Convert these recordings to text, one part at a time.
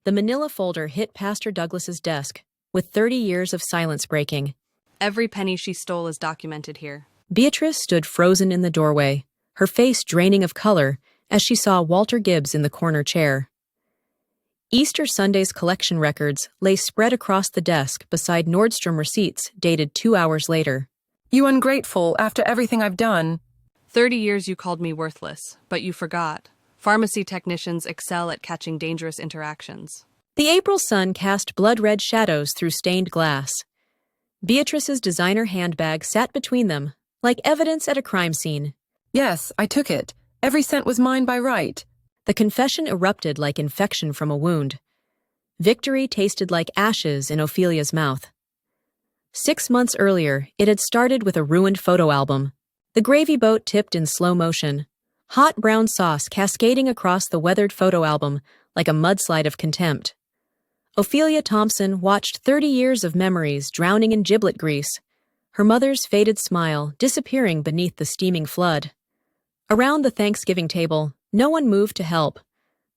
The manila folder hit Pastor Douglas's desk, with 30 years of silence breaking. Every penny she stole is documented here. Beatrice stood frozen in the doorway, her face draining of color as she saw Walter Gibbs in the corner chair. Easter Sunday's collection records lay spread across the desk beside Nordstrom receipts dated 2 hours later. You ungrateful, after everything I've done. 30 years you called me worthless, but you forgot. Pharmacy technicians excel at catching dangerous interactions. The April sun cast blood-red shadows through stained glass. Beatrice's designer handbag sat between them, like evidence at a crime scene. Yes, I took it. Every cent was mine by right. The confession erupted like infection from a wound. Victory tasted like ashes in Ophelia's mouth. 6 months earlier, it had started with a ruined photo album. The gravy boat tipped in slow motion, hot brown sauce cascading across the weathered photo album like a mudslide of contempt. Ophelia Thompson watched 30 years of memories drowning in giblet grease, her mother's faded smile disappearing beneath the steaming flood. Around the Thanksgiving table, no one moved to help.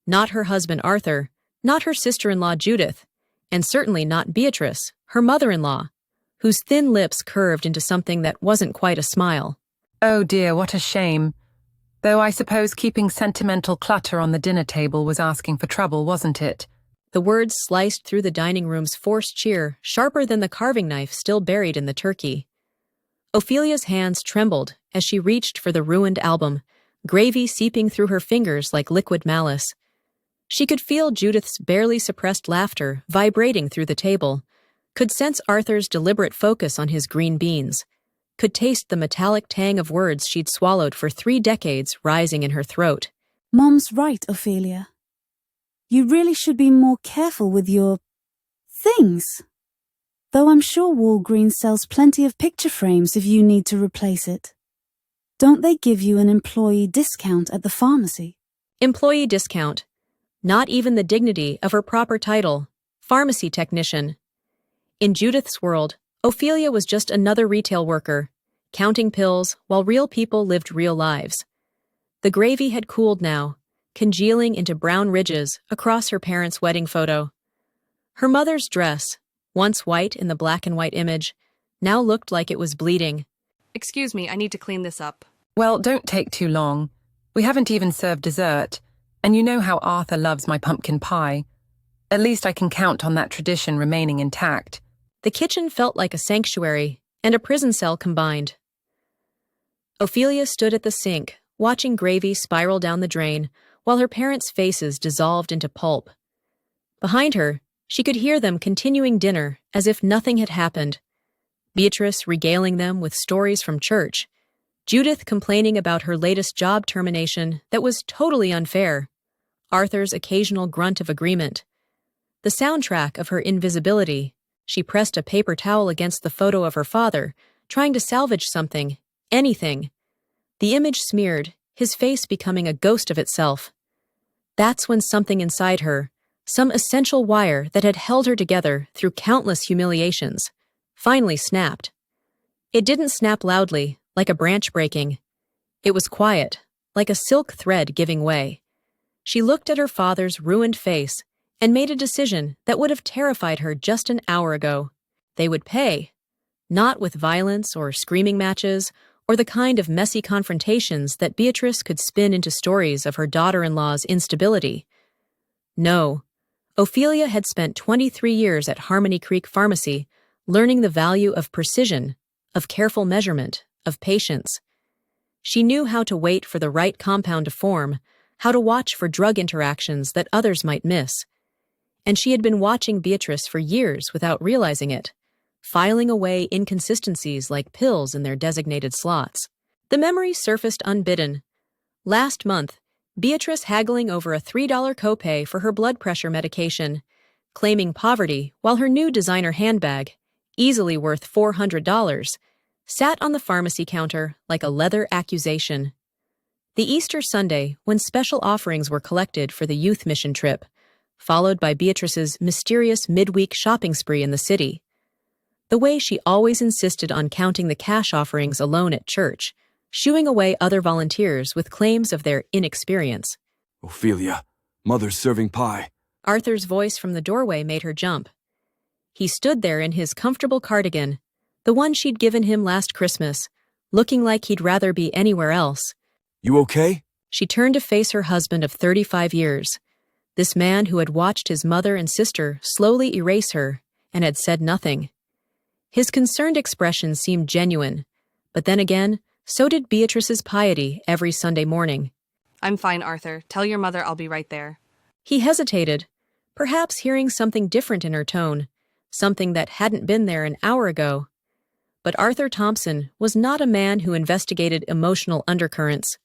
Not her husband Arthur, not her sister-in-law Judith, and certainly not Beatrice, her mother-in-law, whose thin lips curved into something that wasn't quite a smile. Oh dear, what a shame. Though I suppose keeping sentimental clutter on the dinner table was asking for trouble, wasn't it? The words sliced through the dining room's forced cheer, sharper than the carving knife still buried in the turkey. Ophelia's hands trembled as she reached for the ruined album, gravy seeping through her fingers like liquid malice. She could feel Judith's barely suppressed laughter vibrating through the table, could sense Arthur's deliberate focus on his green beans, could taste the metallic tang of words she'd swallowed for 3 decades rising in her throat. Mom's right, Ophelia. You really should be more careful with your things. Though I'm sure Walgreens sells plenty of picture frames if you need to replace it. Don't they give you an employee discount at the pharmacy? Employee discount. Not even the dignity of her proper title, pharmacy technician. In Judith's world, Ophelia was just another retail worker, counting pills while real people lived real lives. The gravy had cooled now, congealing into brown ridges across her parents' wedding photo. Her mother's dress, once white in the black and white image, now looked like it was bleeding. Excuse me, I need to clean this up. Well, don't take too long. We haven't even served dessert, and you know how Arthur loves my pumpkin pie. At least I can count on that tradition remaining intact. The kitchen felt like a sanctuary and a prison cell combined. Ophelia stood at the sink, watching gravy spiral down the drain, while her parents' faces dissolved into pulp. Behind her, she could hear them continuing dinner as if nothing had happened. Beatrice regaling them with stories from church, Judith complaining about her latest job termination that was totally unfair, Arthur's occasional grunt of agreement. The soundtrack of her invisibility, she pressed a paper towel against the photo of her father, trying to salvage something, anything. The image smeared, his face becoming a ghost of itself. That's when something inside her, some essential wire that had held her together through countless humiliations, finally snapped. It didn't snap loudly, like a branch breaking. It was quiet, like a silk thread giving way. She looked at her father's ruined face and made a decision that would have terrified her just an hour ago. They would pay, not with violence or screaming matches or the kind of messy confrontations that Beatrice could spin into stories of her daughter-in-law's instability. No, Ophelia had spent 23 years at Harmony Creek Pharmacy, learning the value of precision, of careful measurement, of patience. She knew how to wait for the right compound to form, how to watch for drug interactions that others might miss. And she had been watching Beatrice for years without realizing it, filing away inconsistencies like pills in their designated slots. The memory surfaced unbidden. Last month, Beatrice haggling over a $3 copay for her blood pressure medication, claiming poverty while her new designer handbag, easily worth $400, sat on the pharmacy counter like a leather accusation. The Easter Sunday, when special offerings were collected for the youth mission trip, followed by Beatrice's mysterious midweek shopping spree in the city. The way she always insisted on counting the cash offerings alone at church, shooing away other volunteers with claims of their inexperience. Ophelia, Mother's serving pie. Arthur's voice from the doorway made her jump. He stood there in his comfortable cardigan, the one she'd given him last Christmas, looking like he'd rather be anywhere else. You okay? She turned to face her husband of 35 years, this man who had watched his mother and sister slowly erase her and had said nothing. His concerned expression seemed genuine, but then again, so did Beatrice's piety every Sunday morning. I'm fine, Arthur. Tell your mother I'll be right there. He hesitated, perhaps hearing something different in her tone, something that hadn't been there an hour ago. But Arthur Thompson was not a man who investigated emotional undercurrents.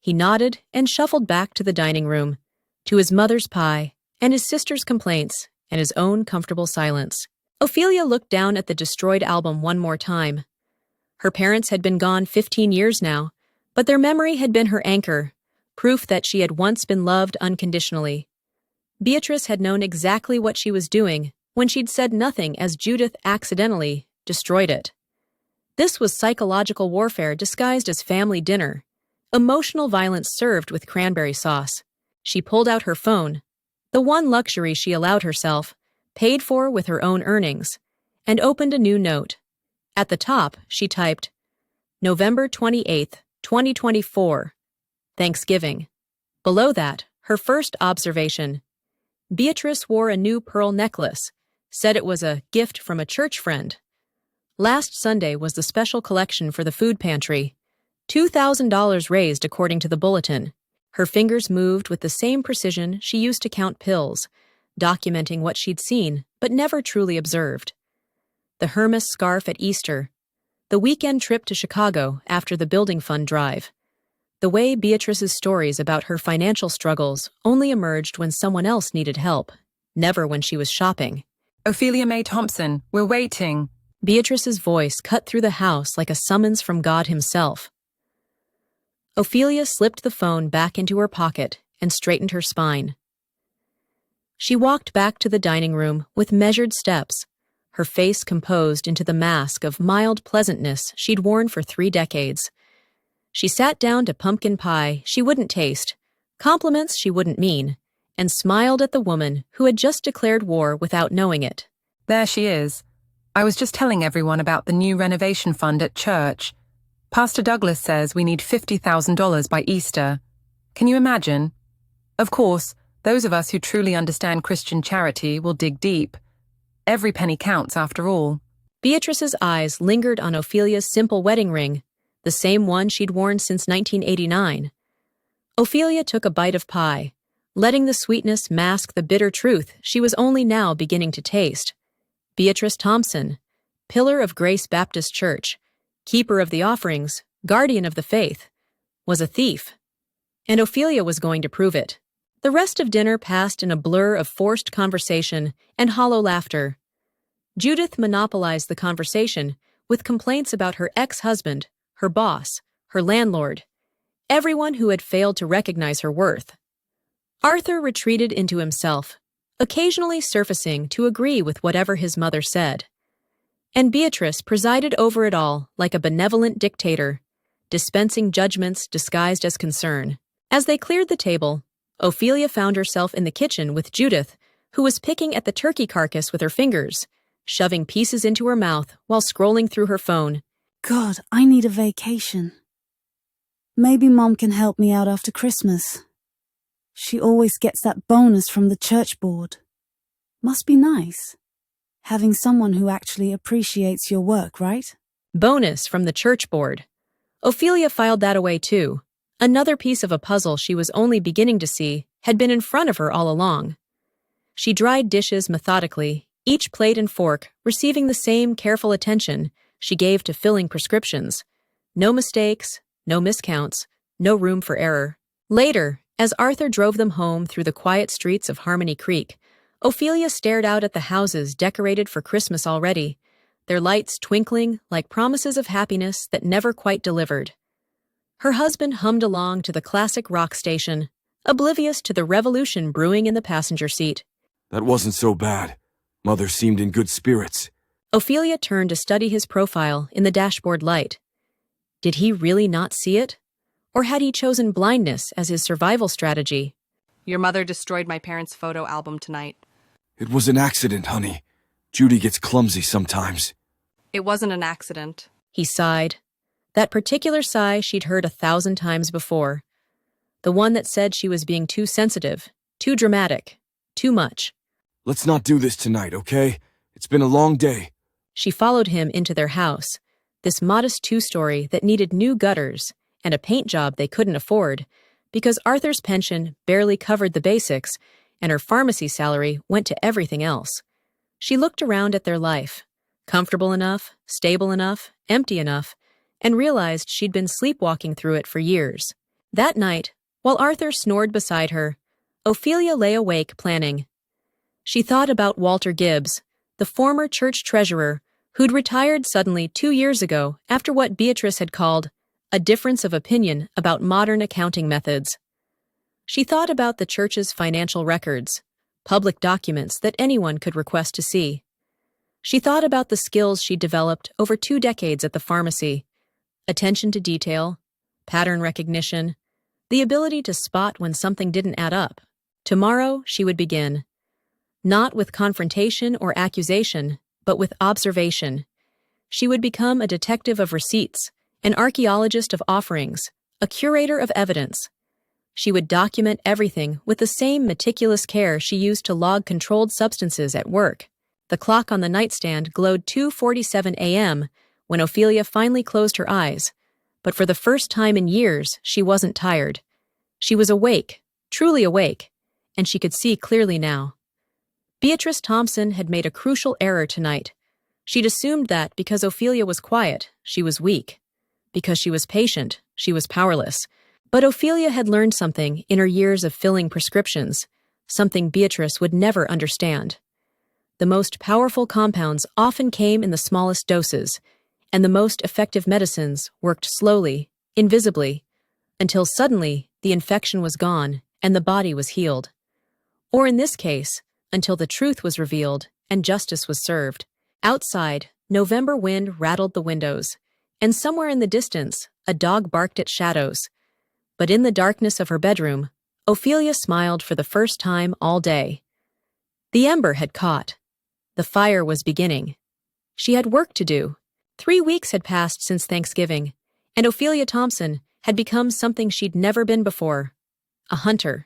He nodded and shuffled back to the dining room, to his mother's pie and his sister's complaints and his own comfortable silence. Ophelia looked down at the destroyed album one more time. Her parents had been gone 15 years now, but their memory had been her anchor, proof that she had once been loved unconditionally. Beatrice had known exactly what she was doing when she'd said nothing as Judith accidentally destroyed it. This was psychological warfare disguised as family dinner, emotional violence served with cranberry sauce. She pulled out her phone, the one luxury she allowed herself, paid for with her own earnings, and opened a new note. At the top, she typed, November 28th, 2024, Thanksgiving. Below that, her first observation. Beatrice wore a new pearl necklace, said it was a gift from a church friend. Last Sunday was the special collection for the food pantry. $2,000 raised according to the bulletin. Her fingers moved with the same precision she used to count pills, documenting what she'd seen but never truly observed. The Hermes scarf at Easter. The weekend trip to Chicago after the building fund drive. The way Beatrice's stories about her financial struggles only emerged when someone else needed help, never when she was shopping. Ophelia May Thompson, we're waiting. Beatrice's voice cut through the house like a summons from God himself. Ophelia slipped the phone back into her pocket and straightened her spine. She walked back to the dining room with measured steps, her face composed into the mask of mild pleasantness she'd worn for 3 decades. She sat down to pumpkin pie she wouldn't taste, compliments she wouldn't mean, and smiled at the woman who had just declared war without knowing it. There she is. I was just telling everyone about the new renovation fund at church. Pastor Douglas says we need $50,000 by Easter. Can you imagine? Of course, those of us who truly understand Christian charity will dig deep. Every penny counts after all. Beatrice's eyes lingered on Ophelia's simple wedding ring, the same one she'd worn since 1989. Ophelia took a bite of pie, letting the sweetness mask the bitter truth she was only now beginning to taste. Beatrice Thompson, pillar of Grace Baptist Church, keeper of the offerings, guardian of the faith, was a thief. And Ophelia was going to prove it. The rest of dinner passed in a blur of forced conversation and hollow laughter. Judith monopolized the conversation with complaints about her ex-husband, her boss, her landlord, everyone who had failed to recognize her worth. Arthur retreated into himself, occasionally surfacing to agree with whatever his mother said. And Beatrice presided over it all like a benevolent dictator, dispensing judgments disguised as concern. As they cleared the table, Ophelia found herself in the kitchen with Judith, who was picking at the turkey carcass with her fingers, shoving pieces into her mouth while scrolling through her phone. God, I need a vacation. Maybe Mom can help me out after Christmas. She always gets that bonus from the church board. Must be nice. Having someone who actually appreciates your work, right? Bonus from the church board. Ophelia filed that away too. Another piece of a puzzle she was only beginning to see had been in front of her all along. She dried dishes methodically, each plate and fork receiving the same careful attention she gave to filling prescriptions. No mistakes, no miscounts, no room for error. Later, as Arthur drove them home through the quiet streets of Harmony Creek, Ophelia stared out at the houses decorated for Christmas already, their lights twinkling like promises of happiness that never quite delivered. Her husband hummed along to the classic rock station, oblivious to the revolution brewing in the passenger seat. That wasn't so bad. Mother seemed in good spirits. Ophelia turned to study his profile in the dashboard light. Did he really not see it? Or had he chosen blindness as his survival strategy? Your mother destroyed my parents' photo album tonight. It was an accident, honey. Judy gets clumsy sometimes. It wasn't an accident. He sighed. That particular sigh she'd heard 1,000 times before. The one that said she was being too sensitive, too dramatic, too much. Let's not do this tonight, okay? It's been a long day. She followed him into their house, this modest two-story that needed new gutters and a paint job they couldn't afford because Arthur's pension barely covered the basics and her pharmacy salary went to everything else. She looked around at their life, comfortable enough, stable enough, empty enough, and realized she'd been sleepwalking through it for years. That night, while Arthur snored beside her, Ophelia lay awake planning. She thought about Walter Gibbs, the former church treasurer who'd retired suddenly 2 years ago after what Beatrice had called a difference of opinion about modern accounting methods. She thought about the church's financial records, public documents that anyone could request to see. She thought about the skills she'd developed over 2 decades at the pharmacy: attention to detail, pattern recognition, the ability to spot when something didn't add up. Tomorrow, she would begin. Not with confrontation or accusation, but with observation. She would become a detective of receipts, an archaeologist of offerings, a curator of evidence. She would document everything with the same meticulous care she used to log controlled substances at work. The clock on the nightstand glowed 2:47 a.m. when Ophelia finally closed her eyes, but for the first time in years, she wasn't tired. She was awake, truly awake, and she could see clearly now. Beatrice Thompson had made a crucial error tonight. She'd assumed that because Ophelia was quiet, she was weak. Because she was patient, she was powerless. But Ophelia had learned something in her years of filling prescriptions, something Beatrice would never understand. The most powerful compounds often came in the smallest doses, and the most effective medicines worked slowly, invisibly, until suddenly the infection was gone and the body was healed. Or in this case, until the truth was revealed and justice was served. Outside, November wind rattled the windows, and somewhere in the distance, a dog barked at shadows. But in the darkness of her bedroom, Ophelia smiled for the first time all day. The ember had caught. The fire was beginning. She had work to do. 3 weeks had passed since Thanksgiving, and Ophelia Thompson had become something she'd never been before: a hunter.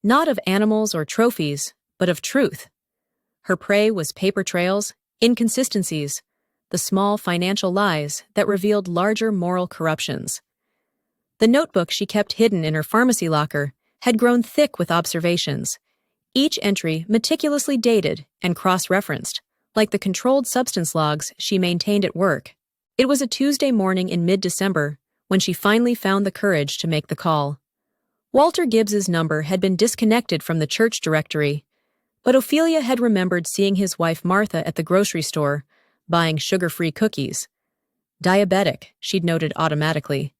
Not of animals or trophies, but of truth. Her prey was paper trails, inconsistencies, the small financial lies that revealed larger moral corruptions. The notebook she kept hidden in her pharmacy locker had grown thick with observations, each entry meticulously dated and cross-referenced, like the controlled substance logs she maintained at work. It was a Tuesday morning in mid-December when she finally found the courage to make the call. Walter Gibbs's number had been disconnected from the church directory, but Ophelia had remembered seeing his wife Martha at the grocery store, buying sugar-free cookies. Diabetic, she'd noted automatically.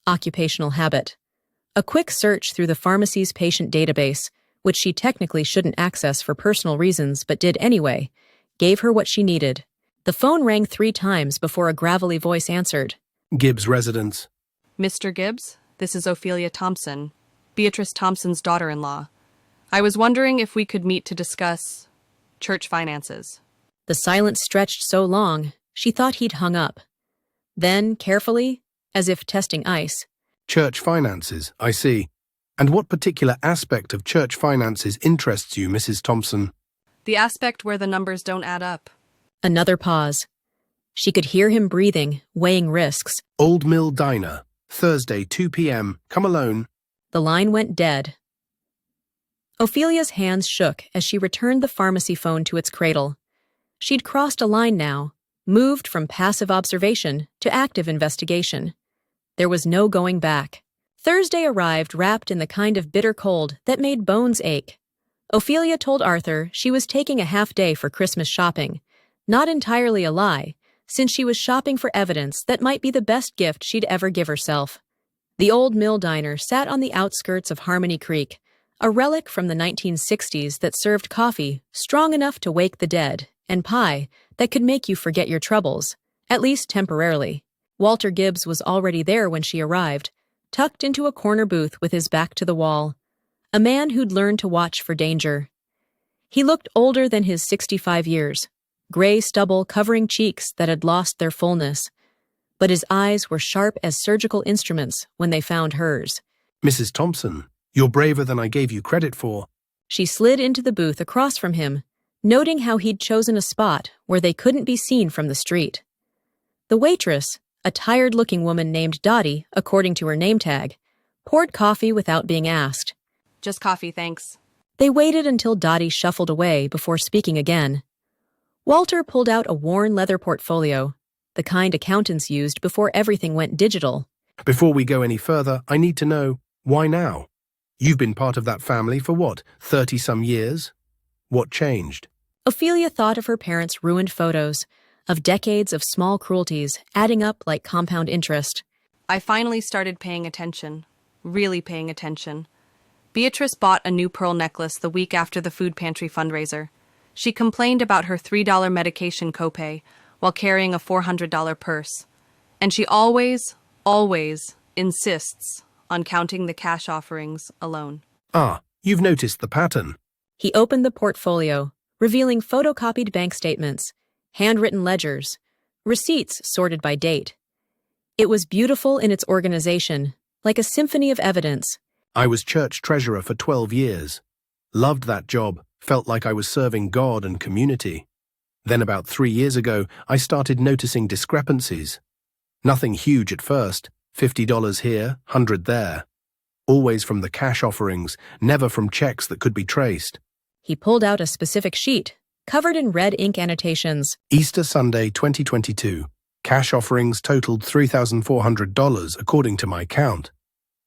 Occupational habit. A quick search through the pharmacy's patient database, which she technically shouldn't access for personal reasons but did anyway, gave her what she needed. The phone rang 3 times before a gravelly voice answered. Gibbs residence. Mr. Gibbs, this is Ophelia Thompson, Beatrice Thompson's daughter-in-law. I was wondering if we could meet to discuss church finances. The silence stretched so long, she thought he'd hung up. Then, carefully, as if testing ice, Church finances, I see. And what particular aspect of church finances interests you, Mrs. Thompson? The aspect where the numbers don't add up. Another pause. She could hear him breathing, weighing risks. Old Mill Diner, Thursday, 2 p.m. Come alone. The line went dead. Ophelia's hands shook as she returned the pharmacy phone to its cradle. She'd crossed a line now, moved from passive observation to active investigation. There was no going back. Thursday arrived wrapped in the kind of bitter cold that made bones ache. Ophelia told Arthur she was taking a half day for Christmas shopping, not entirely a lie, since she was shopping for evidence that might be the best gift she'd ever give herself. The Old Mill Diner sat on the outskirts of Harmony Creek, a relic from the 1960s that served coffee strong enough to wake the dead and pie that could make you forget your troubles, at least temporarily. Walter Gibbs was already there when she arrived, tucked into a corner booth with his back to the wall. a man who'd learned to watch for danger. He looked older than his 65 years, gray stubble covering cheeks that had lost their fullness, but his eyes were sharp as surgical instruments when they found hers. Mrs. Thompson, you're braver than I gave you credit for. She slid into the booth across from him, noting how he'd chosen a spot where they couldn't be seen from the street. The waitress, a tired-looking woman named Dottie, according to her name tag, poured coffee without being asked. Just coffee, thanks. They waited until Dottie shuffled away before speaking again. Walter pulled out a worn leather portfolio, the kind accountants used before everything went digital. Before we go any further, I need to know, why now? You've been part of that family for what, 30-some years? What changed? Ophelia thought of her parents' ruined photos, of decades of small cruelties adding up like compound interest. I finally started paying attention. Really paying attention. Beatrice bought a new pearl necklace the week after the food pantry fundraiser. She complained about her $3 medication copay while carrying a $400 purse. And she always insists on counting the cash offerings alone. Ah, you've noticed the pattern. He opened the portfolio, revealing photocopied bank statements, handwritten ledgers, receipts sorted by date. It was beautiful in its organization, like a symphony of evidence. I was church treasurer for 12 years. Loved that job, felt like I was serving God and community. Then about 3 years ago, I started noticing discrepancies. Nothing huge at first, $50 here, $100 there. Always from the cash offerings, never from checks that could be traced. He pulled out a specific sheet, covered in red ink annotations. Easter Sunday 2022. Cash offerings totaled $3,400 according to my count.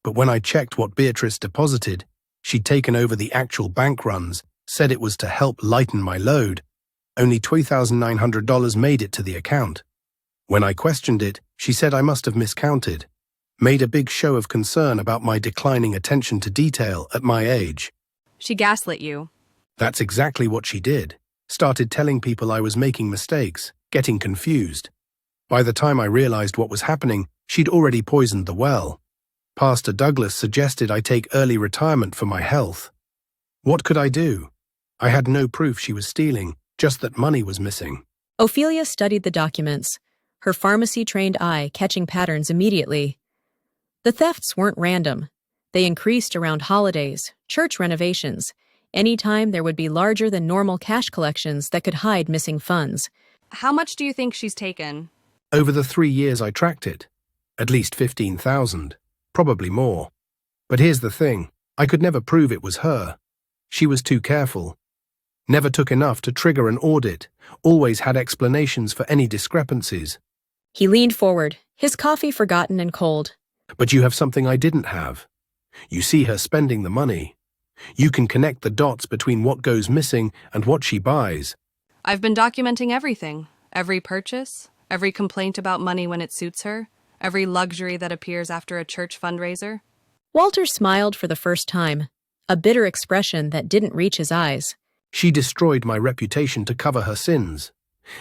But when I checked what Beatrice deposited, she'd taken over the actual bank runs, said it was to help lighten my load. Only $2,900 made it to the account. When I questioned it, she said I must have miscounted. Made a big show of concern about my declining attention to detail at my age. She gaslit you. That's exactly what she did. Started telling people I was making mistakes, getting confused. By the time I realized what was happening, she'd already poisoned the well. Pastor Douglas suggested I take early retirement for my health. What could I do? I had no proof she was stealing, just that money was missing. Ophelia studied the documents, her pharmacy-trained eye catching patterns immediately. The thefts weren't random. They increased around holidays, church renovations, any time there would be larger than normal cash collections that could hide missing funds. How much do you think she's taken? Over the 3 years I tracked it, at least 15,000, probably more. But here's the thing, I could never prove it was her. She was too careful. Never took enough to trigger an audit, always had explanations for any discrepancies. He leaned forward, his coffee forgotten and cold. But you have something I didn't have. You see her spending the money. You can connect the dots between what goes missing and what she buys. I've been documenting everything. Every purchase, every complaint about money when it suits her, every luxury that appears after a church fundraiser. Walter smiled for the first time, a bitter expression that didn't reach his eyes. She destroyed my reputation to cover her sins.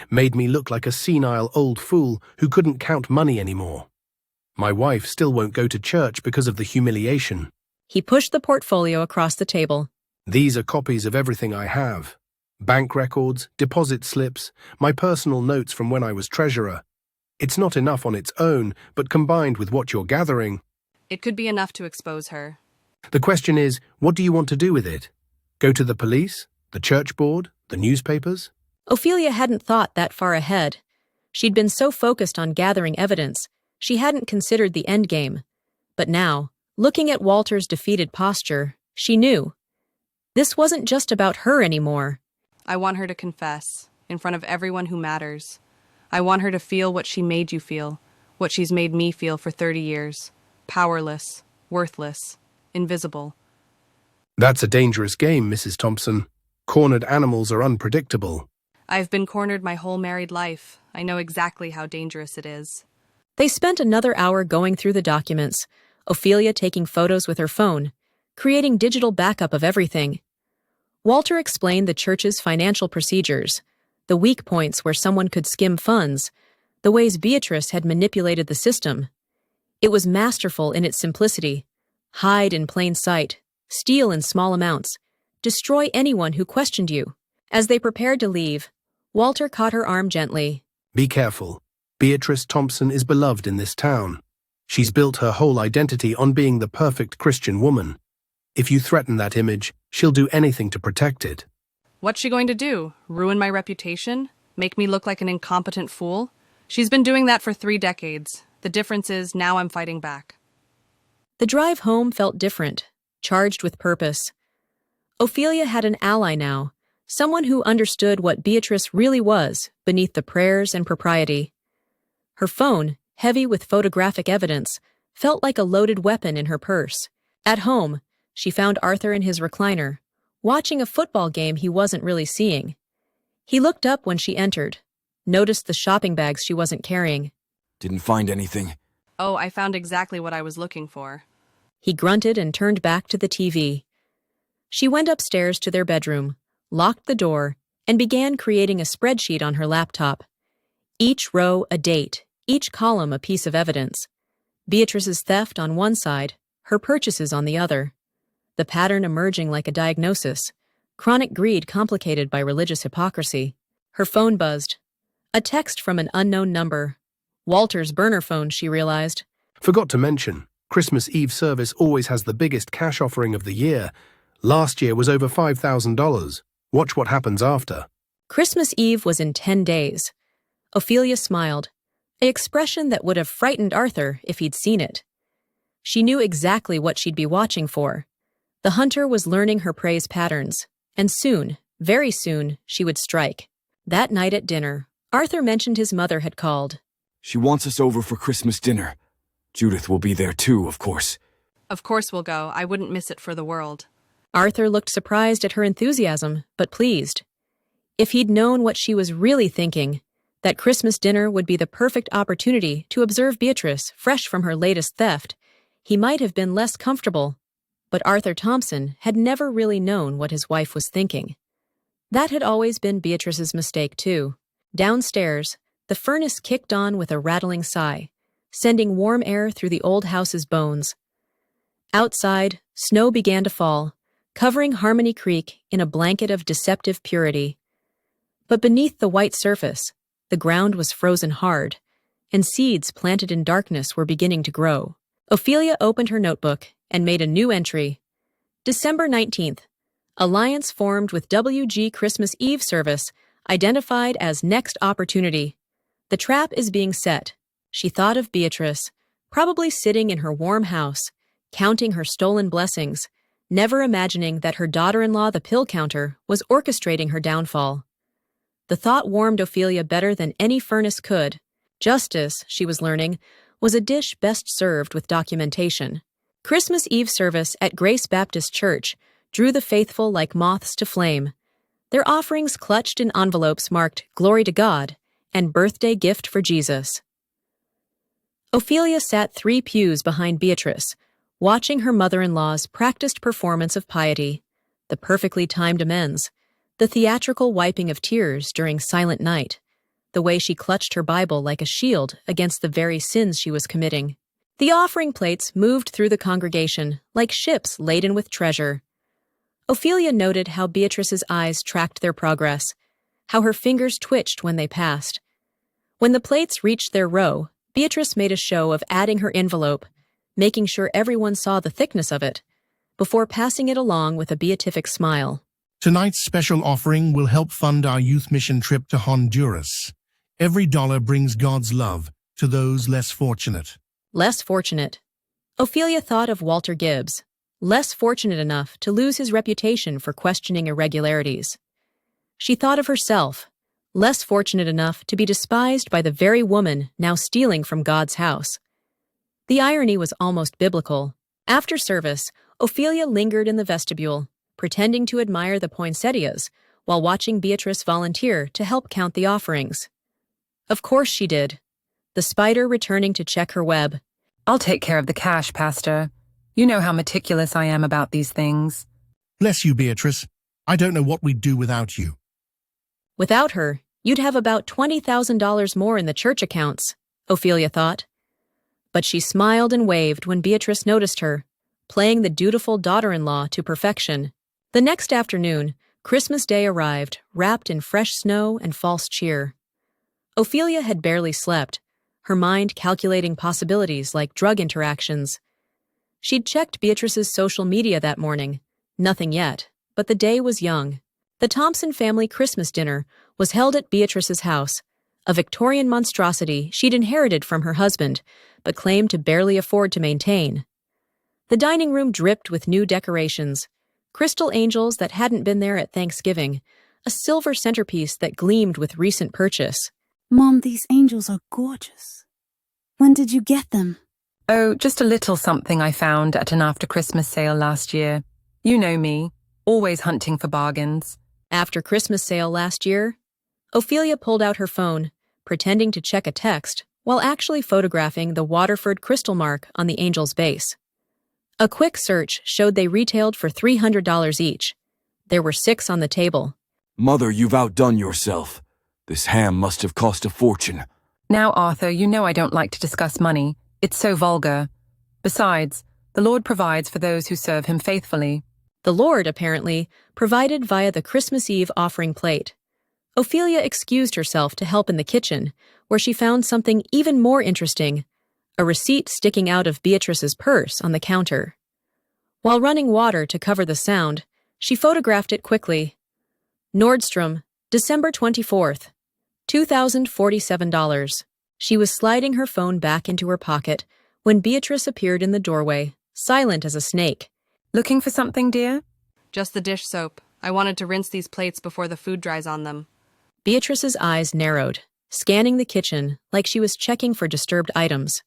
Made me look like a senile old fool who couldn't count money anymore. My wife still won't go to church because of the humiliation. He pushed the portfolio across the table. These are copies of everything I have. Bank records, deposit slips, my personal notes from when I was treasurer. It's not enough on its own, but combined with what you're gathering. It could be enough to expose her. The question is, what do you want to do with it? Go to the police? The church board? The newspapers? Ophelia hadn't thought that far ahead. She'd been so focused on gathering evidence, she hadn't considered the endgame. But now, looking at Walter's defeated posture, she knew. This wasn't just about her anymore. I want her to confess, in front of everyone who matters. I want her to feel what she made you feel, what she's made me feel for 30 years. Powerless, worthless, invisible. That's a dangerous game, Mrs. Thompson. Cornered animals are unpredictable. I've been cornered my whole married life. I know exactly how dangerous it is. They spent another hour going through the documents, Ophelia taking photos with her phone, creating digital backup of everything. Walter explained the church's financial procedures, the weak points where someone could skim funds, the ways Beatrice had manipulated the system. It was masterful in its simplicity. Hide in plain sight, steal in small amounts, destroy anyone who questioned you. As they prepared to leave, Walter caught her arm gently. Be careful. Beatrice Thompson is beloved in this town. She's built her whole identity on being the perfect Christian woman. If you threaten that image, she'll do anything to protect it. What's she going to do? Ruin my reputation? Make me look like an incompetent fool? She's been doing that for 3 decades. The difference is now I'm fighting back. The drive home felt different, charged with purpose. Ophelia had an ally now, someone who understood what Beatrice really was beneath the prayers and propriety. Her phone, heavy with photographic evidence, felt like a loaded weapon in her purse. At home, she found Arthur in his recliner, watching a football game he wasn't really seeing. He looked up when she entered, noticed the shopping bags she wasn't carrying. Didn't find anything. Oh, I found exactly what I was looking for. He grunted and turned back to the TV. She went upstairs to their bedroom, locked the door, and began creating a spreadsheet on her laptop. Each row a date, each column a piece of evidence. Beatrice's theft on one side, her purchases on the other. The pattern emerging like a diagnosis, chronic greed complicated by religious hypocrisy. Her phone buzzed. A text from an unknown number. Walter's burner phone, she realized. Forgot to mention, Christmas Eve service always has the biggest cash offering of the year. Last year was over $5,000. Watch what happens after. Christmas Eve was in 10 days. Ophelia smiled, an expression that would have frightened Arthur if he'd seen it. She knew exactly what she'd be watching for. The hunter was learning her prey's patterns, and soon, very soon, she would strike. That night at dinner, Arthur mentioned his mother had called. She wants us over for Christmas dinner. Judith will be there too, of course. Of course we'll go. I wouldn't miss it for the world. Arthur looked surprised at her enthusiasm, but pleased. If he'd known what she was really thinking, that Christmas dinner would be the perfect opportunity to observe Beatrice fresh from her latest theft, he might have been less comfortable. But Arthur Thompson had never really known what his wife was thinking. That had always been Beatrice's mistake, too. Downstairs, the furnace kicked on with a rattling sigh, sending warm air through the old house's bones. Outside, snow began to fall, covering Harmony Creek in a blanket of deceptive purity. But beneath the white surface, the ground was frozen hard, and seeds planted in darkness were beginning to grow. Ophelia opened her notebook and made a new entry. December 19th. Alliance formed with WG Christmas Eve service, identified as next opportunity. The trap is being set. She thought of Beatrice, probably sitting in her warm house, counting her stolen blessings, never imagining that her daughter-in-law, the pill counter, was orchestrating her downfall. The thought warmed Ophelia better than any furnace could. Justice, she was learning, was a dish best served with documentation. Christmas Eve service at Grace Baptist Church drew the faithful like moths to flame. Their offerings clutched in envelopes marked "Glory to God" and "Birthday Gift for Jesus." Ophelia sat 3 pews behind Beatrice, watching her mother-in-law's practiced performance of piety, the perfectly timed amends, the theatrical wiping of tears during silent night, the way she clutched her Bible like a shield against the very sins she was committing. The offering plates moved through the congregation like ships laden with treasure. Ophelia noted how Beatrice's eyes tracked their progress, how her fingers twitched when they passed. When the plates reached their row, Beatrice made a show of adding her envelope, making sure everyone saw the thickness of it, before passing it along with a beatific smile. Tonight's special offering will help fund our youth mission trip to Honduras. Every dollar brings God's love to those less fortunate. Less fortunate. Ophelia thought of Walter Gibbs, less fortunate enough to lose his reputation for questioning irregularities. She thought of herself, less fortunate enough to be despised by the very woman now stealing from God's house. The irony was almost biblical. After service, Ophelia lingered in the vestibule, pretending to admire the poinsettias while watching Beatrice volunteer to help count the offerings. Of course she did. The spider returning to check her web. I'll take care of the cash, Pastor. You know how meticulous I am about these things. Bless you, Beatrice. I don't know what we'd do without you. Without her, you'd have about $20,000 more in the church accounts, Ophelia thought. But she smiled and waved when Beatrice noticed her, playing the dutiful daughter-in-law to perfection. The next afternoon, Christmas Day arrived, wrapped in fresh snow and false cheer. Ophelia had barely slept, her mind calculating possibilities like drug interactions. She'd checked Beatrice's social media that morning. Nothing yet, but the day was young. The Thompson family Christmas dinner was held at Beatrice's house, a Victorian monstrosity she'd inherited from her husband, but claimed to barely afford to maintain. The dining room dripped with new decorations, crystal angels that hadn't been there at Thanksgiving, a silver centerpiece that gleamed with recent purchase. Mom, these angels are gorgeous. When did you get them? Oh, just a little something I found at an after-Christmas sale last year. You know me, always hunting for bargains. After Christmas sale last year, Ophelia pulled out her phone, pretending to check a text, while actually photographing the Waterford crystal mark on the angel's base. A quick search showed they retailed for $300 each. There were 6 on the table. Mother, you've outdone yourself. This ham must have cost a fortune. Now, Arthur, you know I don't like to discuss money. It's so vulgar. Besides, the Lord provides for those who serve him faithfully. The Lord, apparently, provided via the Christmas Eve offering plate. Ophelia excused herself to help in the kitchen, where she found something even more interesting, a receipt sticking out of Beatrice's purse on the counter. While running water to cover the sound, she photographed it quickly. Nordstrom, December 24th, $2,047. She was sliding her phone back into her pocket when Beatrice appeared in the doorway, silent as a snake. Looking for something, dear? Just the dish soap. I wanted to rinse these plates before the food dries on them. Beatrice's eyes narrowed, scanning the kitchen like she was checking for disturbed items.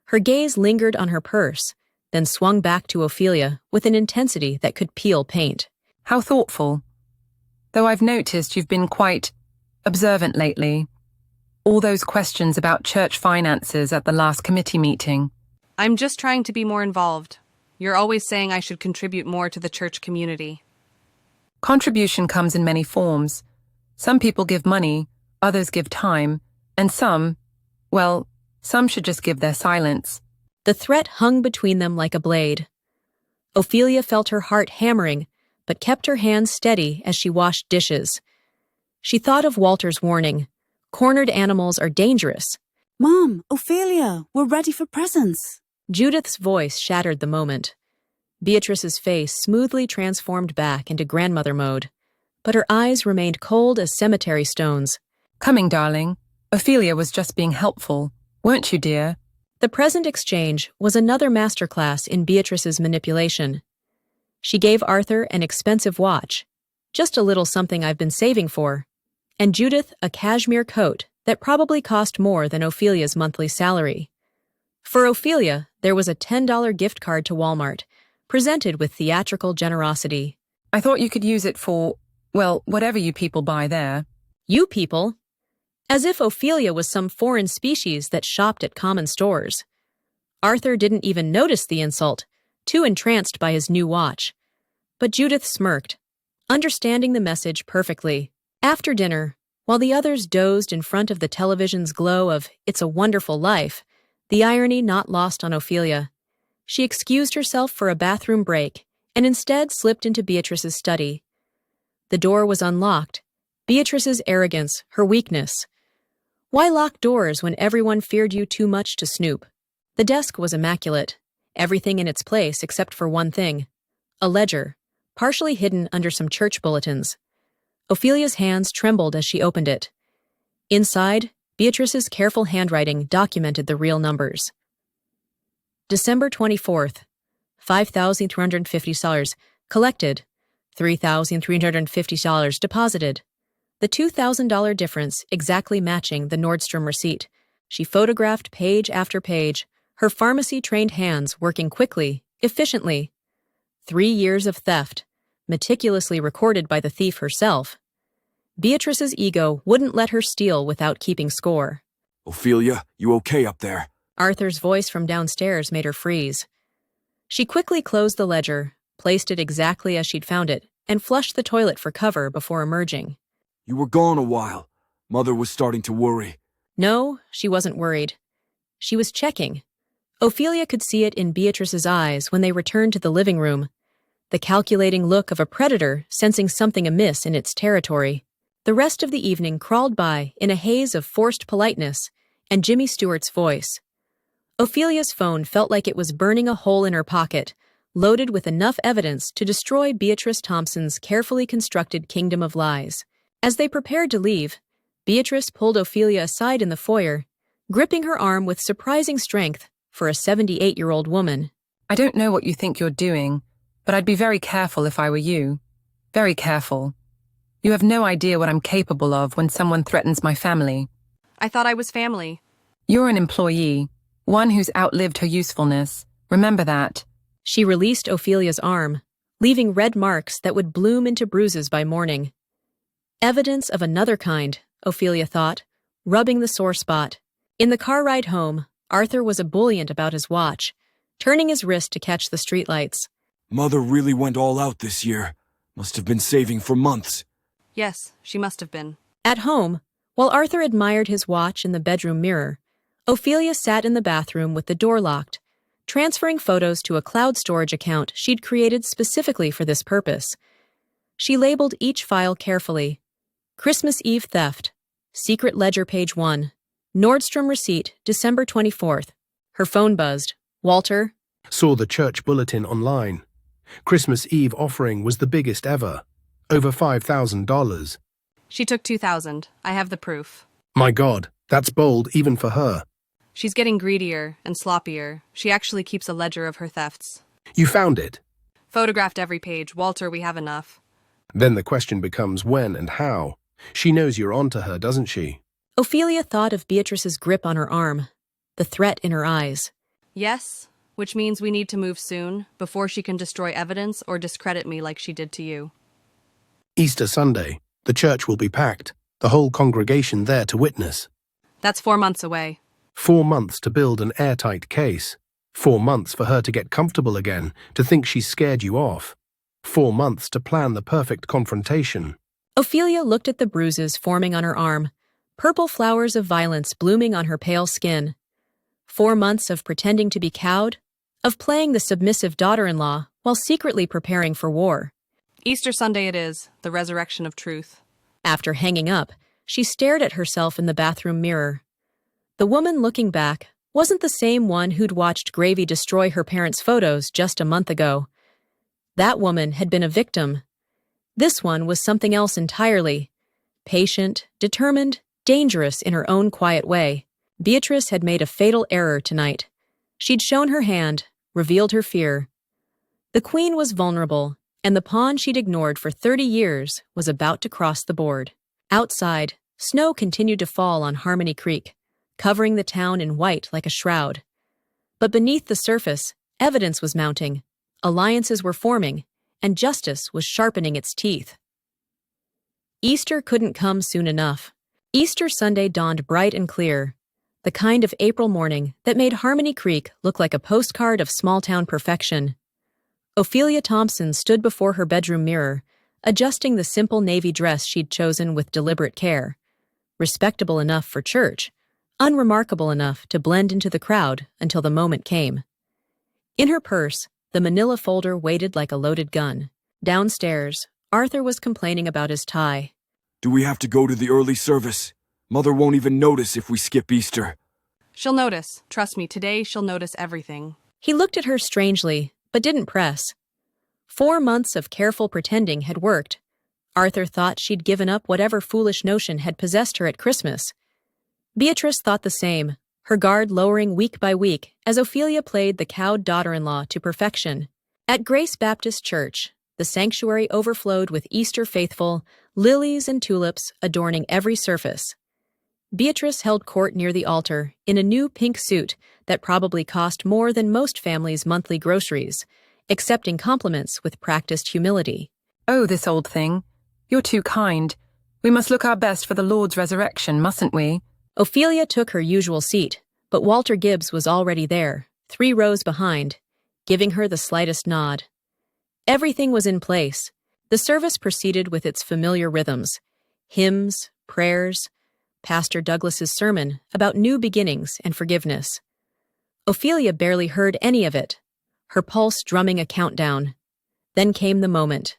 Her gaze lingered on her purse, then swung back to Ophelia with an intensity that could peel paint. How thoughtful. Though I've noticed you've been quite observant lately. All those questions about church finances at the last committee meeting. I'm just trying to be more involved. You're always saying I should contribute more to the church community. Contribution comes in many forms. Some people give money, others give time, and some should just give their silence. The threat hung between them like a blade. Ophelia felt her heart hammering, but kept her hands steady as she washed dishes. She thought of Walter's warning. Cornered animals are dangerous. Mom, Ophelia, we're ready for presents. Judith's voice shattered the moment. Beatrice's face smoothly transformed back into grandmother mode, but her eyes remained cold as cemetery stones. Coming, darling. Ophelia was just being helpful, weren't you, dear? The present exchange was another masterclass in Beatrice's manipulation. She gave Arthur an expensive watch, just a little something I've been saving for, and Judith a cashmere coat that probably cost more than Ophelia's monthly salary. For Ophelia, there was a $10 gift card to Walmart, presented with theatrical generosity. I thought you could use it for, whatever you people buy there. You people? As if Ophelia was some foreign species that shopped at common stores. Arthur didn't even notice the insult, too entranced by his new watch. But Judith smirked, understanding the message perfectly. After dinner, while the others dozed in front of the television's glow of It's a Wonderful Life, the irony not lost on Ophelia, she excused herself for a bathroom break and instead slipped into Beatrice's study. The door was unlocked. Beatrice's arrogance, her weakness. Why lock doors when everyone feared you too much to snoop? The desk was immaculate, everything in its place except for one thing, a ledger, partially hidden under some church bulletins. Ophelia's hands trembled as she opened it. Inside, Beatrice's careful handwriting documented the real numbers. December 24th, $5,350 collected, $3,350 deposited. The $2,000 difference exactly matching the Nordstrom receipt. She photographed page after page, her pharmacy-trained hands working quickly, efficiently. 3 years of theft, meticulously recorded by the thief herself. Beatrice's ego wouldn't let her steal without keeping score. Ophelia, you okay up there? Arthur's voice from downstairs made her freeze. She quickly closed the ledger, placed it exactly as she'd found it, and flushed the toilet for cover before emerging. You were gone a while. Mother was starting to worry. No, she wasn't worried. She was checking. Ophelia could see it in Beatrice's eyes when they returned to the living room, the calculating look of a predator sensing something amiss in its territory. The rest of the evening crawled by in a haze of forced politeness and Jimmy Stewart's voice. Ophelia's phone felt like it was burning a hole in her pocket, loaded with enough evidence to destroy Beatrice Thompson's carefully constructed kingdom of lies. As they prepared to leave, Beatrice pulled Ophelia aside in the foyer, gripping her arm with surprising strength for a 78-year-old woman. I don't know what you think you're doing, but I'd be very careful if I were you. Very careful. You have no idea what I'm capable of when someone threatens my family. I thought I was family. You're an employee, one who's outlived her usefulness. Remember that. She released Ophelia's arm, leaving red marks that would bloom into bruises by morning. Evidence of another kind, Ophelia thought, rubbing the sore spot. In the car ride home, Arthur was ebullient about his watch, turning his wrist to catch the streetlights. Mother really went all out this year. Must have been saving for months. Yes, she must have been. At home, while Arthur admired his watch in the bedroom mirror, Ophelia sat in the bathroom with the door locked, transferring photos to a cloud storage account she'd created specifically for this purpose. She labeled each file carefully. Christmas Eve theft, secret ledger page 1, Nordstrom receipt, December 24th. Her phone buzzed. Walter? Saw the church bulletin online. Christmas Eve offering was the biggest ever. Over $5,000. She took $2,000. I have the proof. My God, that's bold even for her. She's getting greedier and sloppier. She actually keeps a ledger of her thefts. You found it. Photographed every page. Walter, we have enough. Then the question becomes when and how. She knows you're onto her, doesn't she? Ophelia thought of Beatrice's grip on her arm, the threat in her eyes. Yes, which means we need to move soon, before she can destroy evidence or discredit me like she did to you. Easter Sunday, the church will be packed, the whole congregation there to witness. That's 4 months away. 4 months to build an airtight case. 4 months for her to get comfortable again, to think she's scared you off. 4 months to plan the perfect confrontation. Ophelia looked at the bruises forming on her arm, purple flowers of violence blooming on her pale skin. 4 months of pretending to be cowed, of playing the submissive daughter-in-law while secretly preparing for war. Easter Sunday it is, the resurrection of truth. After hanging up, she stared at herself in the bathroom mirror. The woman looking back wasn't the same one who'd watched Gravy destroy her parents' photos just a month ago. That woman had been a victim. This one was something else entirely. Patient, determined, dangerous in her own quiet way. Beatrice had made a fatal error tonight. She'd shown her hand, revealed her fear. The queen was vulnerable, and the pawn she'd ignored for 30 years was about to cross the board. Outside, snow continued to fall on Harmony Creek, covering the town in white like a shroud. But beneath the surface, evidence was mounting, alliances were forming, and justice was sharpening its teeth. Easter couldn't come soon enough. Easter Sunday dawned bright and clear, the kind of April morning that made Harmony Creek look like a postcard of small-town perfection. Ophelia Thompson stood before her bedroom mirror, adjusting the simple navy dress she'd chosen with deliberate care. Respectable enough for church, unremarkable enough to blend into the crowd until the moment came. In her purse, the manila folder waited like a loaded gun. Downstairs, Arthur was complaining about his tie. Do we have to go to the early service? Mother won't even notice if we skip Easter. She'll notice. Trust me, today she'll notice everything. He looked at her strangely, but didn't press. 4 months of careful pretending had worked. Arthur thought she'd given up whatever foolish notion had possessed her at Christmas. Beatrice thought the same, her guard lowering week by week as Ophelia played the cowed daughter-in-law to perfection. At Grace Baptist Church, the sanctuary overflowed with Easter faithful, lilies and tulips adorning every surface. Beatrice held court near the altar in a new pink suit that probably cost more than most families' monthly groceries, accepting compliments with practiced humility. Oh, this old thing. You're too kind. We must look our best for the Lord's resurrection, mustn't we? Ophelia took her usual seat, but Walter Gibbs was already there, 3 rows behind, giving her the slightest nod. Everything was in place. The service proceeded with its familiar rhythms: hymns, prayers, Pastor Douglas's sermon about new beginnings and forgiveness. Ophelia barely heard any of it, her pulse drumming a countdown. Then came the moment.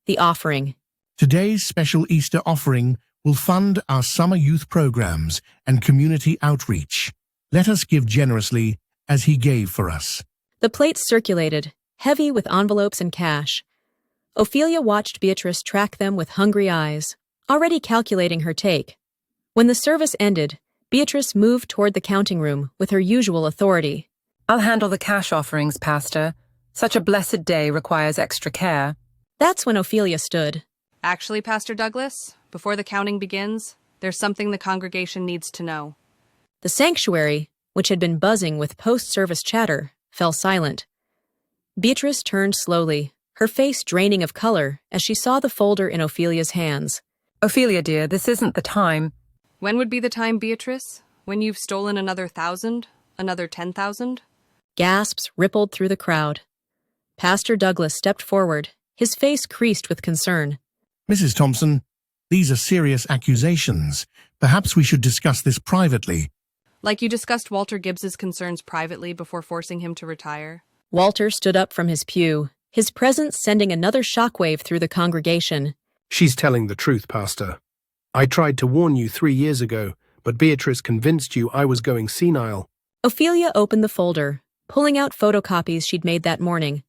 The offering. Today's special Easter offering will fund our summer youth programs and community outreach. Let us give generously as he gave for us. The plates circulated, heavy with envelopes and cash. Ophelia watched Beatrice track them with hungry eyes, already calculating her take. When the service ended, Beatrice moved toward the counting room with her usual authority. I'll handle the cash offerings, Pastor. Such a blessed day requires extra care. That's when Ophelia stood. Actually, Pastor Douglas, before the counting begins, there's something the congregation needs to know. The sanctuary, which had been buzzing with post-service chatter, fell silent. Beatrice turned slowly, her face draining of color as she saw the folder in Ophelia's hands. Ophelia, dear, this isn't the time. When would be the time, Beatrice? When you've stolen another 1,000? Another 10,000? Gasps rippled through the crowd. Pastor Douglas stepped forward, his face creased with concern. Mrs. Thompson, these are serious accusations. Perhaps we should discuss this privately. Like you discussed Walter Gibbs's concerns privately before forcing him to retire? Walter stood up from his pew, his presence sending another shockwave through the congregation. She's telling the truth, Pastor. I tried to warn you 3 years ago, but Beatrice convinced you I was going senile. Ophelia opened the folder, pulling out photocopies she'd made that morning.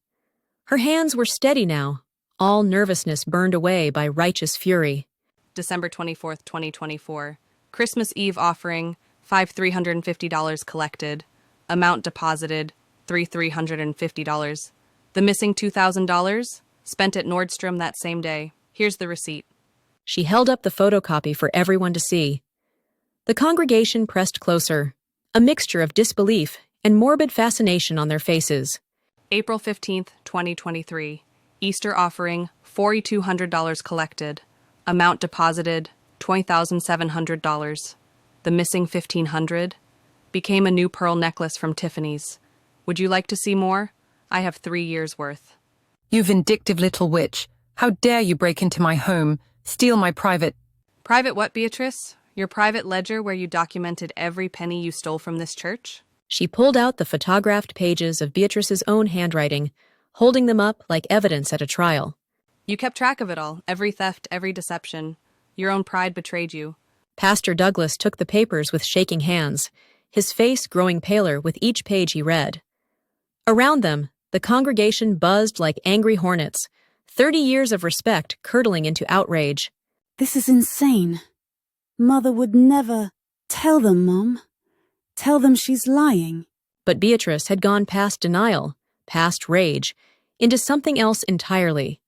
Her hands were steady now, all nervousness burned away by righteous fury. December 24th, 2024. Christmas Eve offering, $5,350 collected. Amount deposited, $3,350. The missing $2,000? Spent at Nordstrom that same day. Here's the receipt. She held up the photocopy for everyone to see. The congregation pressed closer, a mixture of disbelief and morbid fascination on their faces. April 15th, 2023. Easter offering, $4,200 collected. Amount deposited, $20,700. The missing $1,500 became a new pearl necklace from Tiffany's. Would you like to see more? I have 3 years' worth. You vindictive little witch. How dare you break into my home, steal my private... Private what, Beatrice? Your private ledger where you documented every penny you stole from this church? She pulled out the photographed pages of Beatrice's own handwriting, holding them up like evidence at a trial. You kept track of it all, every theft, every deception. Your own pride betrayed you. Pastor Douglas took the papers with shaking hands, his face growing paler with each page he read. Around them, the congregation buzzed like angry hornets, 30 years of respect curdling into outrage. This is insane. Mother would never... Tell them, Mom. Tell them she's lying. But Beatrice had gone past denial, past rage, into something else entirely.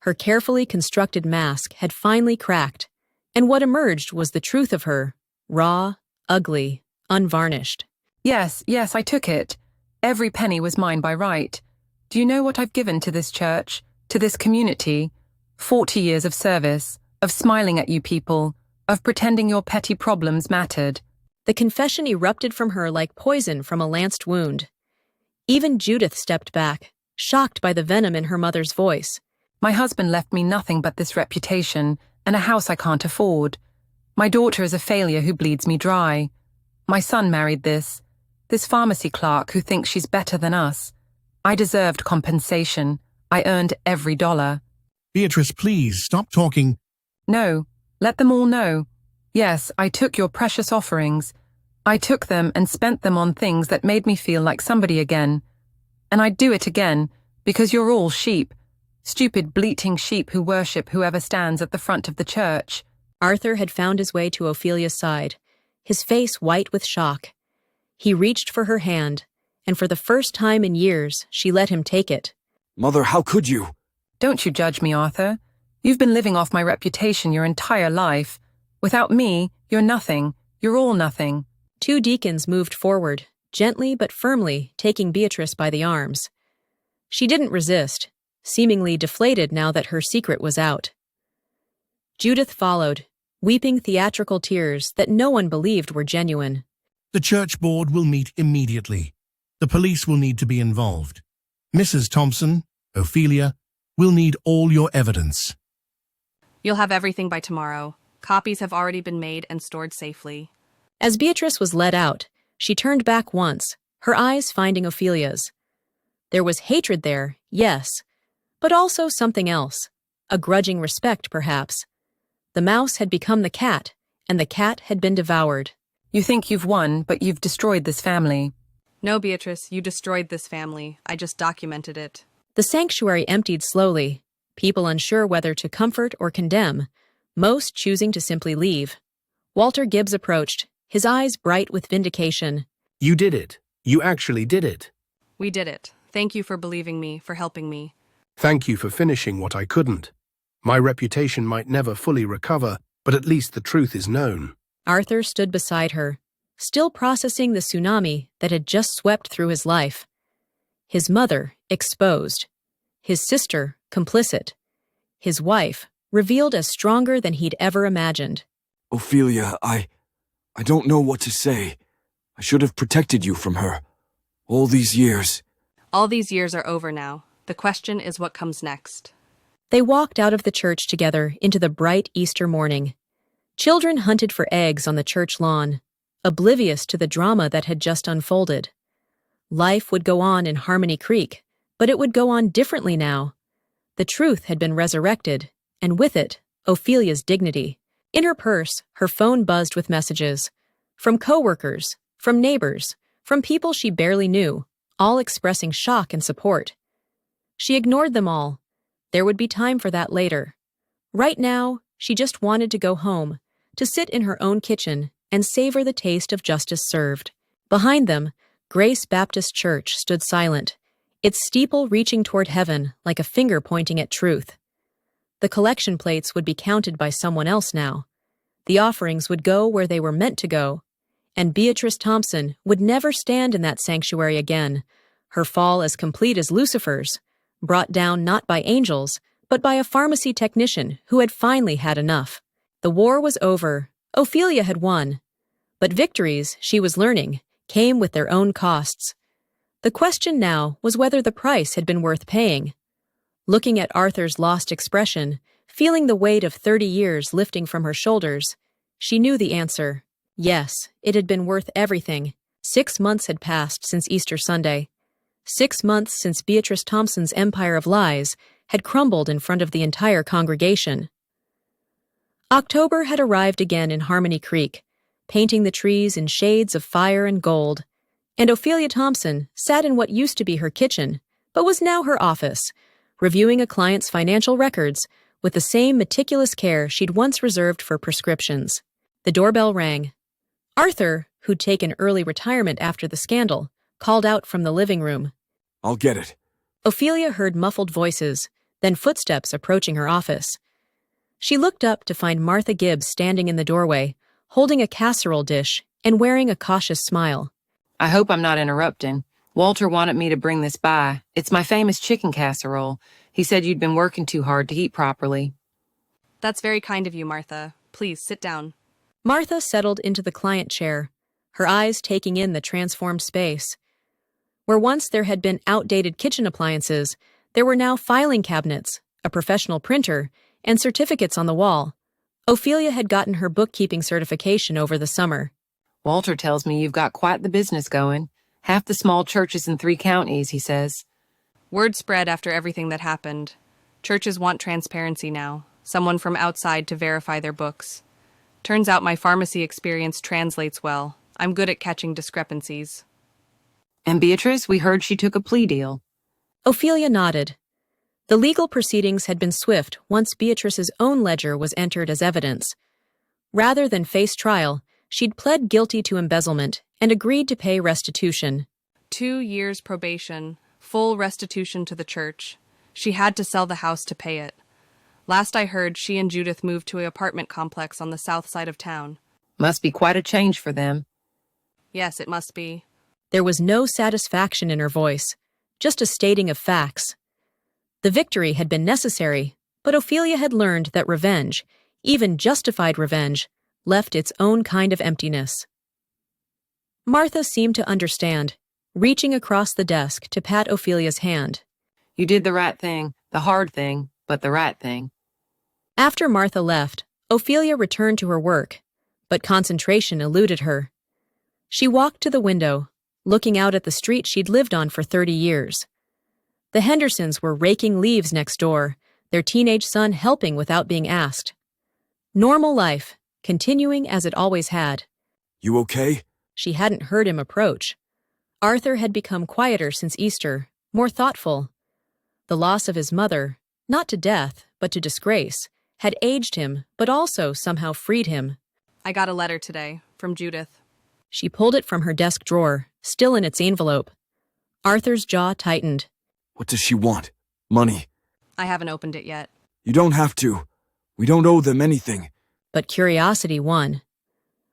Her carefully constructed mask had finally cracked, and what emerged was the truth of her, raw, ugly, unvarnished. Yes, I took it. Every penny was mine by right. Do you know what I've given to this church, to this community? 40 years of service, of smiling at you people, of pretending your petty problems mattered. The confession erupted from her like poison from a lanced wound. Even Judith stepped back, shocked by the venom in her mother's voice. My husband left me nothing but this reputation and a house I can't afford. My daughter is a failure who bleeds me dry. My son married this pharmacy clerk who thinks she's better than us. I deserved compensation. I earned every dollar. Beatrice, please, stop talking. No, let them all know. Yes, I took your precious offerings. I took them and spent them on things that made me feel like somebody again. And I'd do it again, because you're all sheep. Stupid, bleating sheep who worship whoever stands at the front of the church. Arthur had found his way to Ophelia's side, his face white with shock. He reached for her hand, and for the first time in years, she let him take it. Mother, how could you? Don't you judge me, Arthur. You've been living off my reputation your entire life. Without me, you're nothing. You're all nothing. 2 deacons moved forward, gently but firmly taking Beatrice by the arms. She didn't resist, seemingly deflated now that her secret was out. Judith followed, weeping theatrical tears that no one believed were genuine. The church board will meet immediately. The police will need to be involved. Mrs. Thompson, Ophelia, we'll need all your evidence. You'll have everything by tomorrow. Copies have already been made and stored safely. As Beatrice was led out, she turned back once, her eyes finding Ophelia's. There was hatred there, yes, but also something else, a grudging respect, perhaps. The mouse had become the cat, and the cat had been devoured. You think you've won, but you've destroyed this family. No, Beatrice, you destroyed this family. I just documented it. The sanctuary emptied slowly, people unsure whether to comfort or condemn, most choosing to simply leave. Walter Gibbs approached, his eyes bright with vindication. You did it. You actually did it. We did it. Thank you for believing me, for helping me. Thank you for finishing what I couldn't. My reputation might never fully recover, but at least the truth is known. Arthur stood beside her, still processing the tsunami that had just swept through his life. His mother, exposed. His sister, complicit. His wife, revealed as stronger than he'd ever imagined. Ophelia, I don't know what to say. I should have protected you from her. All these years. All these years are over now. The question is what comes next. They walked out of the church together into the bright Easter morning. Children hunted for eggs on the church lawn, oblivious to the drama that had just unfolded. Life would go on in Harmony Creek, but it would go on differently now. The truth had been resurrected, and with it, Ophelia's dignity. In her purse, her phone buzzed with messages. From coworkers, from neighbors, from people she barely knew, all expressing shock and support. She ignored them all. There would be time for that later. Right now, she just wanted to go home, to sit in her own kitchen and savor the taste of justice served. Behind them, Grace Baptist Church stood silent, its steeple reaching toward heaven like a finger pointing at truth. The collection plates would be counted by someone else now. The offerings would go where they were meant to go, and Beatrice Thompson would never stand in that sanctuary again, her fall as complete as Lucifer's, brought down not by angels, but by a pharmacy technician who had finally had enough. The war was over. Ophelia had won. But victories, she was learning, came with their own costs. The question now was whether the price had been worth paying. Looking at Arthur's lost expression, feeling the weight of 30 years lifting from her shoulders, she knew the answer. Yes, it had been worth everything. 6 months had passed since Easter Sunday. 6 months since Beatrice Thompson's empire of lies had crumbled in front of the entire congregation. October had arrived again in Harmony Creek, painting the trees in shades of fire and gold, and Ophelia Thompson sat in what used to be her kitchen, but was now her office, reviewing a client's financial records with the same meticulous care she'd once reserved for prescriptions. The doorbell rang. Arthur, who'd taken early retirement after the scandal, called out from the living room. I'll get it. Ophelia heard muffled voices, then footsteps approaching her office. She looked up to find Martha Gibbs standing in the doorway, holding a casserole dish and wearing a cautious smile. I hope I'm not interrupting. Walter wanted me to bring this by. It's my famous chicken casserole. He said you'd been working too hard to eat properly. That's very kind of you, Martha. Please, sit down. Martha settled into the client chair, her eyes taking in the transformed space. Where once there had been outdated kitchen appliances, there were now filing cabinets, a professional printer, and certificates on the wall. Ophelia had gotten her bookkeeping certification over the summer. Walter tells me you've got quite the business going. Half the small churches in 3 counties, he says. Word spread after everything that happened. Churches want transparency now, someone from outside to verify their books. Turns out my pharmacy experience translates well. I'm good at catching discrepancies. And Beatrice, we heard she took a plea deal. Ophelia nodded. The legal proceedings had been swift once Beatrice's own ledger was entered as evidence. Rather than face trial, she'd pled guilty to embezzlement and agreed to pay restitution. 2 years probation, full restitution to the church. She had to sell the house to pay it. Last I heard, she and Judith moved to an apartment complex on the south side of town. Must be quite a change for them. Yes, it must be. There was no satisfaction in her voice, just a stating of facts. The victory had been necessary, but Ophelia had learned that revenge, even justified revenge, left its own kind of emptiness. Martha seemed to understand, reaching across the desk to pat Ophelia's hand. You did the right thing, the hard thing, but the right thing. After Martha left, Ophelia returned to her work, but concentration eluded her. She walked to the window, looking out at the street she'd lived on for 30 years. The Hendersons were raking leaves next door, their teenage son helping without being asked. Normal life, continuing as it always had. You okay? She hadn't heard him approach. Arthur had become quieter since Easter, more thoughtful. The loss of his mother, not to death, but to disgrace, had aged him, but also somehow freed him. I got a letter today, from Judith. She pulled it from her desk drawer, still in its envelope. Arthur's jaw tightened. What does she want? Money? I haven't opened it yet. You don't have to. We don't owe them anything. But curiosity won.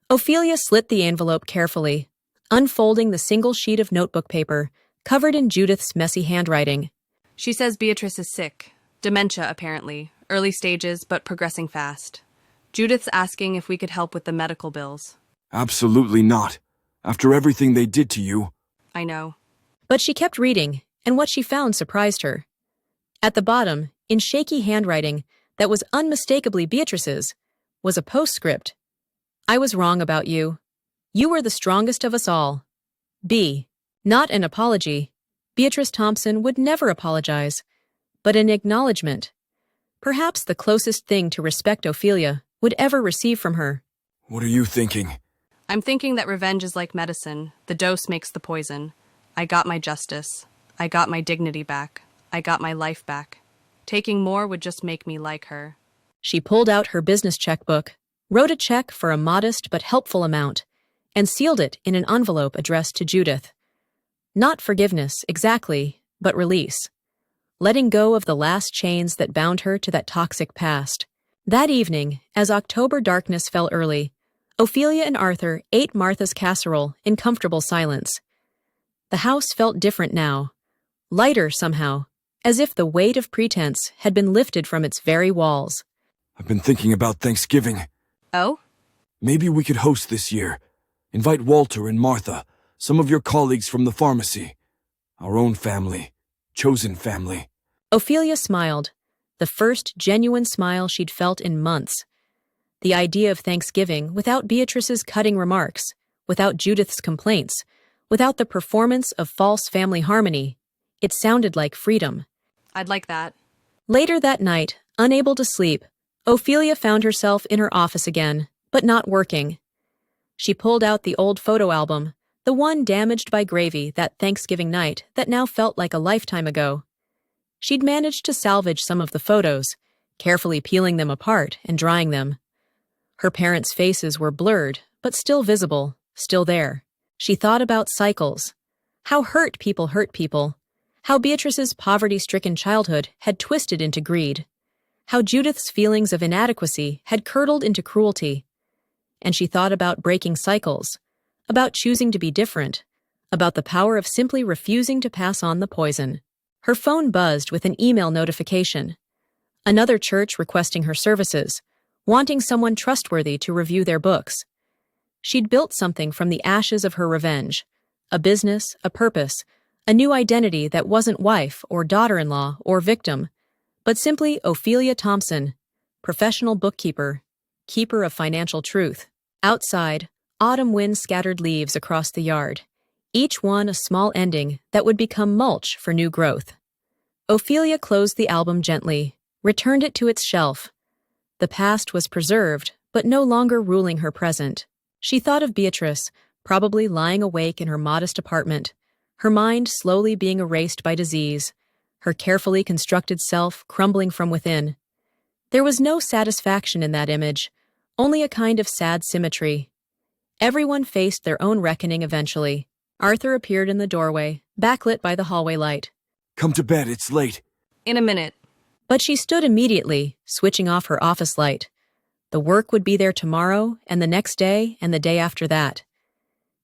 Ophelia slit the envelope carefully, unfolding the single sheet of notebook paper, covered in Judith's messy handwriting. She says Beatrice is sick. Dementia, apparently. Early stages, but progressing fast. Judith's asking if we could help with the medical bills. Absolutely not. After everything they did to you. I know. But she kept reading, and what she found surprised her. At the bottom, in shaky handwriting that was unmistakably Beatrice's, was a postscript. I was wrong about you. You were the strongest of us all. B. Not an apology. Beatrice Thompson would never apologize, but an acknowledgement. Perhaps the closest thing to respect Ophelia would ever receive from her. What are you thinking? I'm thinking that revenge is like medicine. The dose makes the poison. I got my justice. I got my dignity back. I got my life back. Taking more would just make me like her. She pulled out her business checkbook, wrote a check for a modest but helpful amount, and sealed it in an envelope addressed to Judith. Not forgiveness, exactly, but release. Letting go of the last chains that bound her to that toxic past. That evening, as October darkness fell early, Ophelia and Arthur ate Martha's casserole in comfortable silence. The house felt different now, lighter somehow, as if the weight of pretense had been lifted from its very walls. I've been thinking about Thanksgiving. Oh? Maybe we could host this year. Invite Walter and Martha, some of your colleagues from the pharmacy. Our own family. Chosen family. Ophelia smiled, the first genuine smile she'd felt in months. The idea of Thanksgiving without Beatrice's cutting remarks, without Judith's complaints, without the performance of false family harmony, it sounded like freedom. I'd like that. Later that night, unable to sleep, Ophelia found herself in her office again, but not working. She pulled out the old photo album, the one damaged by gravy that Thanksgiving night that now felt like a lifetime ago. She'd managed to salvage some of the photos, carefully peeling them apart and drying them. Her parents' faces were blurred, but still visible, still there. She thought about cycles. How hurt people. How Beatrice's poverty-stricken childhood had twisted into greed. How Judith's feelings of inadequacy had curdled into cruelty. And she thought about breaking cycles, about choosing to be different, about the power of simply refusing to pass on the poison. Her phone buzzed with an email notification. Another church requesting her services, wanting someone trustworthy to review their books. She'd built something from the ashes of her revenge, a business, a purpose, a new identity that wasn't wife or daughter-in-law or victim, but simply Ophelia Thompson, professional bookkeeper, keeper of financial truth. Outside, autumn wind scattered leaves across the yard, each one a small ending that would become mulch for new growth. Ophelia closed the album gently, returned it to its shelf. The past was preserved, but no longer ruling her present. She thought of Beatrice, probably lying awake in her modest apartment, her mind slowly being erased by disease, her carefully constructed self crumbling from within. There was no satisfaction in that image, only a kind of sad symmetry. Everyone faced their own reckoning eventually. Arthur appeared in the doorway, backlit by the hallway light. Come to bed, it's late. In a minute. But she stood immediately, switching off her office light. The work would be there tomorrow, and the next day, and the day after that.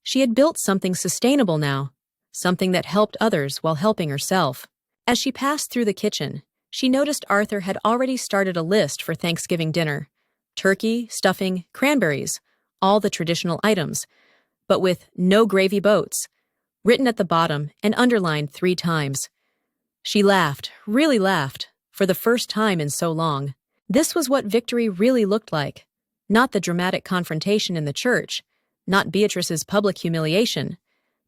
She had built something sustainable now, something that helped others while helping herself. As she passed through the kitchen, she noticed Arthur had already started a list for Thanksgiving dinner. Turkey, stuffing, cranberries, all the traditional items, but with "no gravy boats" written at the bottom and underlined 3 times. She laughed, really laughed, for the first time in so long. This was what victory really looked like. Not the dramatic confrontation in the church, not Beatrice's public humiliation,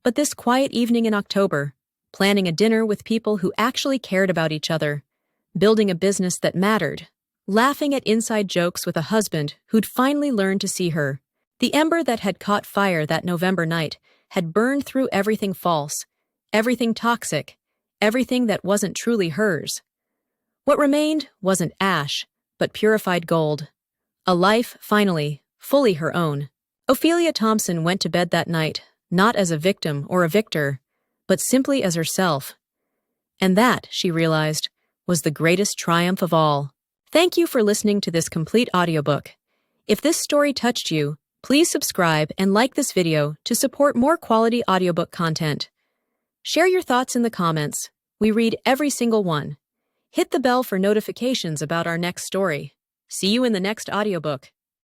But this quiet evening in October, planning a dinner with people who actually cared about each other, building a business that mattered, laughing at inside jokes with a husband who'd finally learned to see her, the ember that had caught fire that November night had burned through everything false, everything toxic, everything that wasn't truly hers. What remained wasn't ash, but purified gold. A life, finally, fully her own. Ophelia Thompson went to bed that night, not as a victim or a victor, but simply as herself. And that, she realized, was the greatest triumph of all. Thank you for listening to this complete audiobook. If this story touched you, please subscribe and like this video to support more quality audiobook content. Share your thoughts in the comments. We read every single one. Hit the bell for notifications about our next story. See you in the next audiobook.